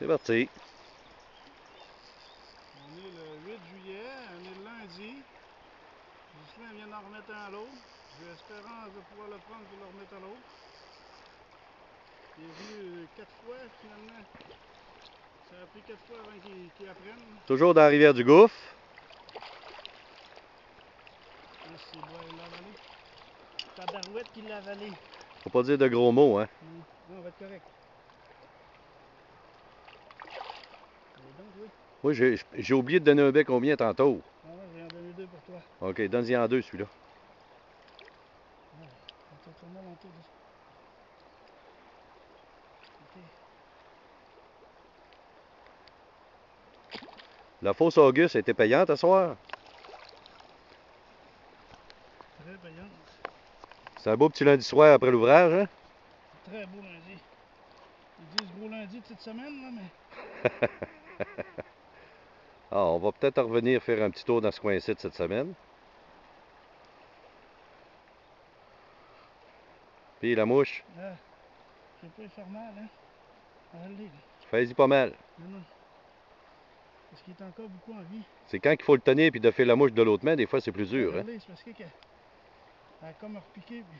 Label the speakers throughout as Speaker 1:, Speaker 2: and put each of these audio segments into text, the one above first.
Speaker 1: C'est parti.
Speaker 2: On est le 8 juillet, on est le lundi. Ghislain vient d'en remettre un à l'autre. J'ai espérance de pouvoir le prendre pour le remettre à l'autre. Il est venu 4 fois finalement. Ça a pris 4 fois avant qu'il apprenne.
Speaker 1: Toujours dans la rivière du Gouffre.
Speaker 2: Et c'est doit l'avaler. Tabarouette qui l'a avalé.
Speaker 1: Faut pas dire de gros mots, hein.
Speaker 2: Non, on va être correct. Donc, oui.
Speaker 1: Moi, j'ai oublié de donner un bec combien tantôt.
Speaker 2: Ah ouais, j'ai en donné 2 pour toi.
Speaker 1: OK, donne-y en deux, celui-là.
Speaker 2: Ouais, on va tourner l'entour de ça. Ok.
Speaker 1: La fosse Auguste était payante ce soir.
Speaker 2: Très payante.
Speaker 1: C'est un beau petit lundi soir après l'ouvrage, hein?
Speaker 2: Très beau lundi. Ils disent gros lundi de cette semaine, là, mais.
Speaker 1: Ah, on va peut-être revenir faire un petit tour dans ce coin-ci cette semaine. Puis la mouche,
Speaker 2: Ah, je vais pas y faire mal, hein. Allez, là.
Speaker 1: fais-y pas mal.
Speaker 2: Non, non. Parce qu'il est encore beaucoup en vie.
Speaker 1: C'est quand qu'il faut le tenir puis de faire la mouche de l'autre main, des fois c'est plus dur, hein?
Speaker 2: Allez, c'est parce qu'elle a comme repiqué. Puis...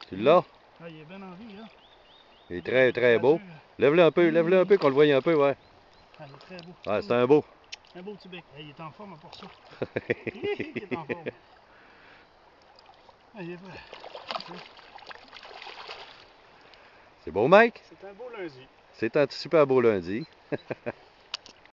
Speaker 1: Tu l'as?
Speaker 2: Ah, il est bien en vie, là.
Speaker 1: Il est très très beau.
Speaker 2: Dû...
Speaker 1: Lève-le un peu, qu'on le voie un peu, ouais.
Speaker 2: Ah, il est très beau.
Speaker 1: Ah, c'est un beau.
Speaker 2: Un beau petit bec. Ah, il est en forme pour ça. Il est en forme. Ah, il est prêt.
Speaker 1: C'est beau, Mike?
Speaker 2: C'est un beau lundi.
Speaker 1: C'est un super beau lundi.